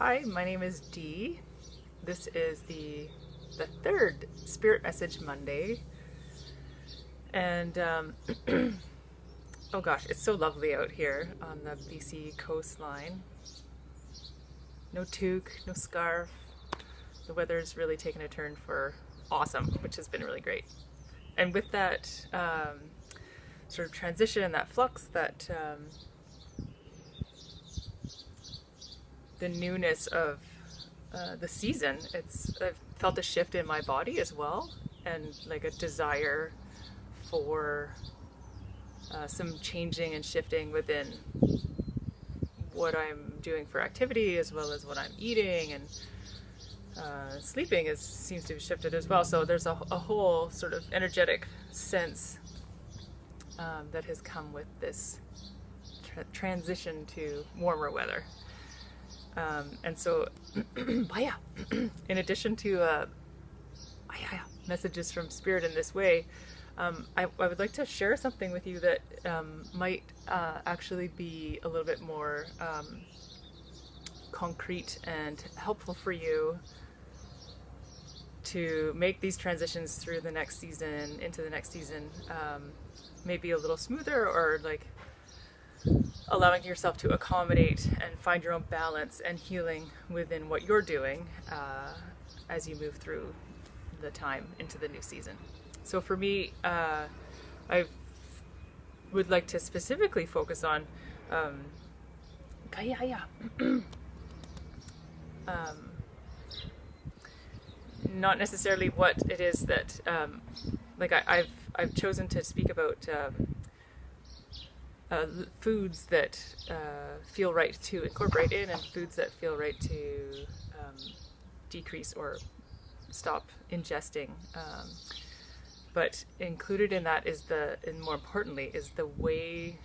Hi, my name is Dee. This is the third Spirit Message Monday, and oh gosh, it's so lovely out here on the BC coastline. No toque, no scarf. The weather's really taken a turn for awesome, which has been really great. And with that sort of transition and that flux, that the newness of the season, I've felt a shift in my body as well, and like a desire for some changing and shifting within what I'm doing for activity, as well as what I'm eating, and sleeping seems to have shifted as well. So there's a whole sort of energetic sense that has come with this transition to warmer weather. And so, in addition to messages from Spirit in this way, I would like to share something with you that might actually be a little bit more concrete and helpful for you to make these transitions through the next season, into the next season, maybe a little smoother, or like allowing yourself to accommodate and find your own balance and healing within what you're doing as you move through the time into the new season. So for me, I would like to specifically focus on not necessarily what it is that I've chosen to speak about foods that feel right to incorporate in, and foods that feel right to decrease or stop ingesting. But included in that is and more importantly, is the way,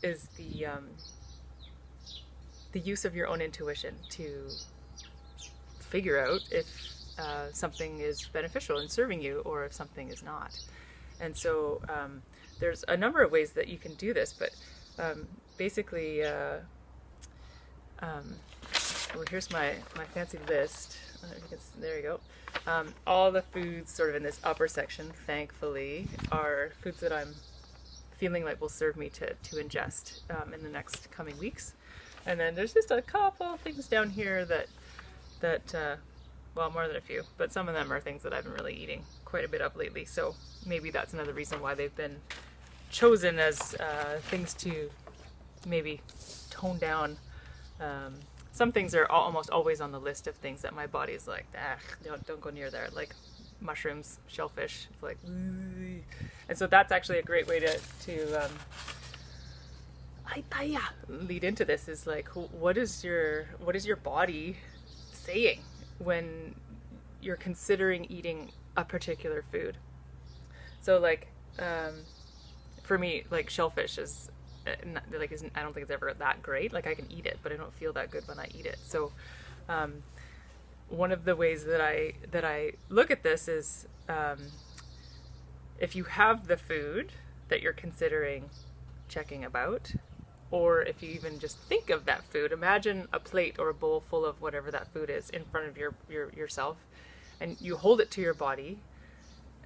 is the use of your own intuition to figure out if something is beneficial and serving you, or if something is not. And so there's a number of ways that you can do this, but basically, well, here's my fancy list. There you go. All the foods sort of in this upper section, thankfully, are foods that I'm feeling like will serve me to ingest in the next coming weeks. And then there's just a couple things down here that well, more than a few, but some of them are things that I've been really eating quite a bit of lately. So maybe that's another reason why they've been chosen as things to maybe tone down. Some things are almost always on the list of things that my body's like, don't go near there, like mushrooms, shellfish. It's like, and so that's actually a great way to lead into this, is like, what is your body saying when you're considering eating a particular food? So like for me, like shellfish is I don't think it's ever that great. Like I can eat it, but I don't feel that good when I eat it. So one of the ways that I look at this is if you have the food that you're considering checking about, or if you even just think of that food, imagine a plate or a bowl full of whatever that food is in front of yourself, and you hold it to your body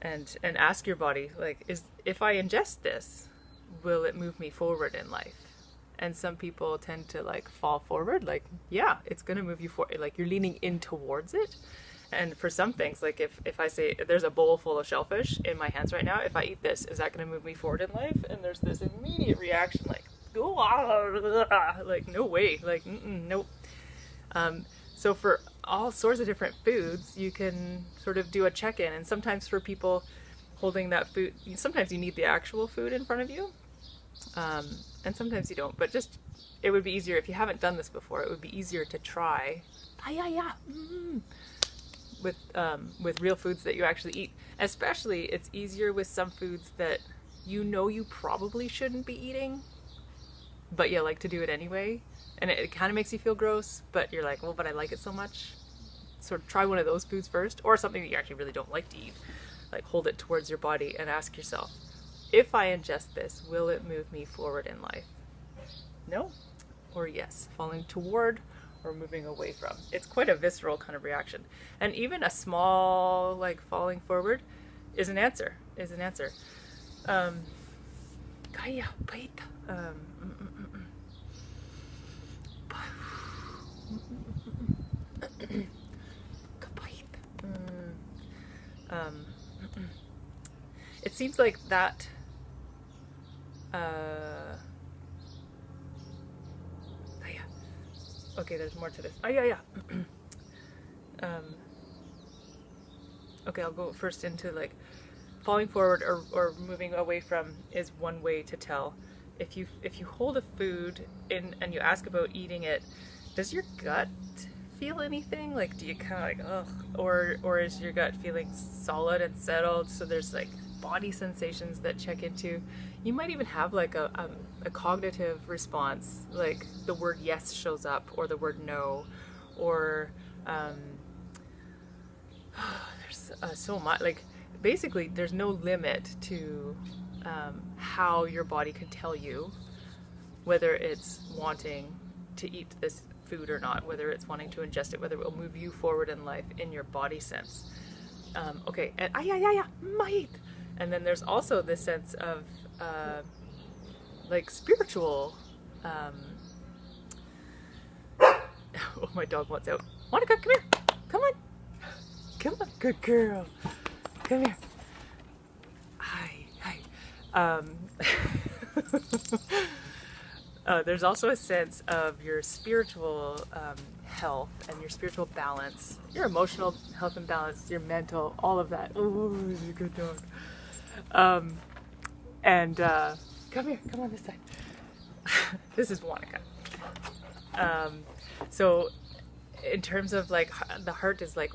and ask your body, like, if I ingest this, will it move me forward in life? And some people tend to like fall forward, like, yeah, it's going to move you forward, like you're leaning in towards it. And for some things, like if I say there's a bowl full of shellfish in my hands right now, if I eat this, is that going to move me forward in life? And there's this immediate reaction, like, like no way, like nope. So for all sorts of different foods, you can sort of do a check-in. And sometimes for people holding that food, sometimes you need the actual food in front of you, and sometimes you don't. But just, it would be easier if you haven't done this before. It would be easier to try with real foods that you actually eat. Especially, it's easier with some foods that you probably shouldn't be eating, but you like to do it anyway, and it kind of makes you feel gross, but you're like, well, but I like it so much. Sort of try one of those foods first, or something that you actually really don't like to eat. Like, hold it towards your body and ask yourself, if I ingest this, will it move me forward in life? No? or yes, falling toward or moving away from. It's quite a visceral kind of reaction. And even a small, like, falling forward is an answer, Kaya, bait. It seems like that okay, there's more to this. Okay, I'll go first into like falling forward or moving away from is one way to tell. If you hold a food in and you ask about eating it, does your gut feel anything? Like, do you kind of like, ugh, or is your gut feeling solid and settled? So there's like body sensations that check into. You might even have like a cognitive response, like the word yes shows up, or the word no, or there's so much. Like, basically, there's no limit to how your body can tell you whether it's wanting to eat this food or not, whether it's wanting to ingest it, whether it will move you forward in life in your body sense. Okay, and might. And then there's also this sense of like spiritual. Oh, my dog wants out. Monica, come here. Come on. Come on, good girl. Come here. Hi. There's also a sense of your spiritual health and your spiritual balance, your emotional health and balance, your mental, all of that. Oh, he's a good dog. Come here, come on this side. This is Monica. So in terms of like the heart is like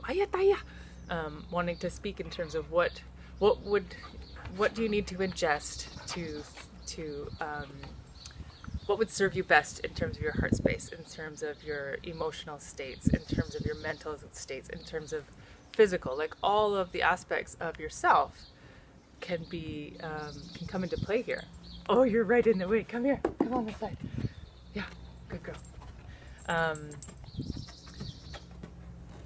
wanting to speak in terms of what do you need to ingest to what would serve you best in terms of your heart space, in terms of your emotional states, in terms of your mental states, in terms of physical, like all of the aspects of yourself can come into play here. Oh, you're right in the way. Come here. Come on this side. Yeah, good girl.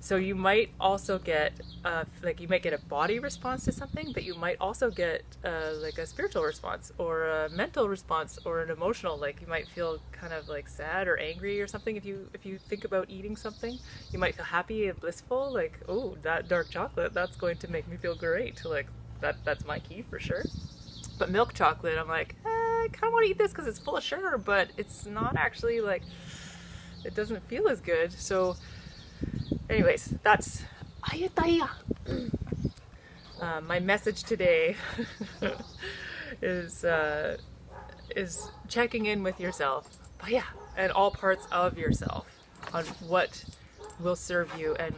So you might also get, you might get a body response to something, but you might also get like a spiritual response or a mental response or an emotional, like you might feel kind of like sad or angry or something. If you think about eating something, you might feel happy and blissful, like, oh, that dark chocolate, that's going to make me feel great. Like that's my key for sure. But milk chocolate, I'm like, I kind of want to eat this because it's full of sugar, but it's not actually like, it doesn't feel as good. So anyways, that's my message today is checking in with yourself, and all parts of yourself on what will serve you and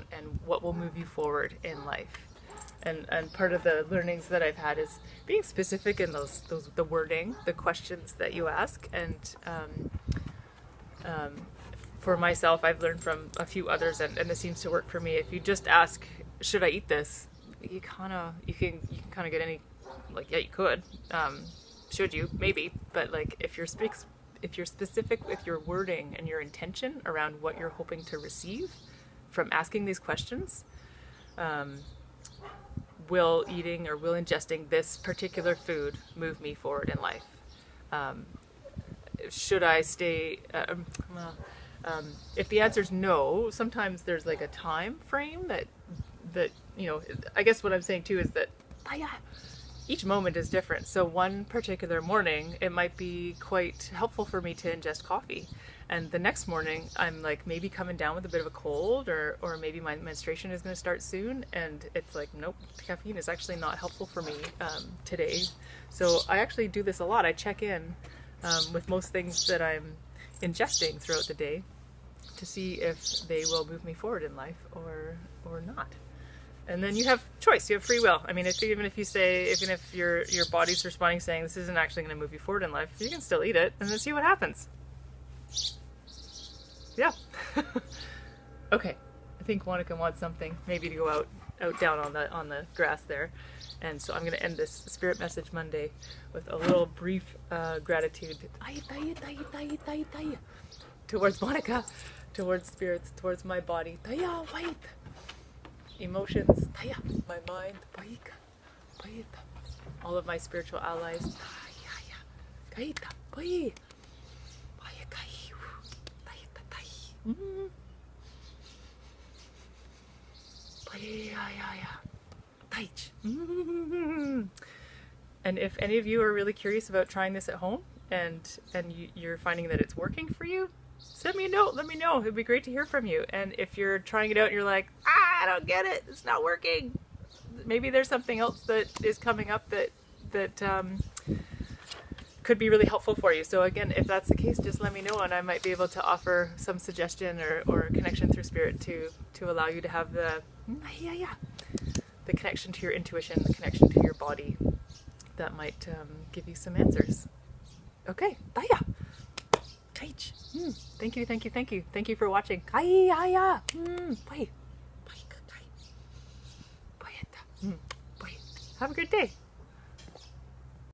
what will move you forward in life. And part of the learnings that I've had is being specific in the wording, the questions that you ask, and for myself, I've learned from a few others, and this seems to work for me. If you just ask, should I eat this? You can kind of get any, like, yeah, you could. Should you? Maybe. But like, if you're specific with your wording and your intention around what you're hoping to receive from asking these questions, will eating or will ingesting this particular food move me forward in life? Should I stay? If the answer is no, sometimes there's like a time frame that I guess what I'm saying too is that each moment is different. So one particular morning, it might be quite helpful for me to ingest coffee, and the next morning I'm like maybe coming down with a bit of a cold, or maybe my menstruation is going to start soon, and it's like, nope, caffeine is actually not helpful for me today. So I actually do this a lot. I check in with most things that I'm ingesting throughout the day to see if they will move me forward in life or not. And then you have choice, you have free will. I mean, even if your body's responding saying this isn't actually going to move you forward in life, you can still eat it and then see what happens. Yeah. Okay. I think Monica wants something, maybe to go out down on the grass there. And so I'm going to end this Spirit Message Monday with a little brief gratitude towards Monica, towards spirits, towards my body. Taya, wait. Emotions. Taya, my mind. Paika, paita. All of my spiritual allies. Taya, kaita, pai. Paya kai. Taita tai. Paya, taich. And if any of you are really curious about trying this at home and you're finding that it's working for you, send me a note. Let me know. It'd be great to hear from you. And if you're trying it out and you're like, I don't get it. It's not working. Maybe there's something else that is coming up that could be really helpful for you. So again, if that's the case, just let me know and I might be able to offer some suggestion or connection through spirit to allow you to have the connection to your intuition, the connection to your body that might give you some answers. Okay, Taya. Kaich. Thank you, thank you, thank you. Thank you for watching. Kaya. Bye. Bye. Bye. Bye. Have a great day.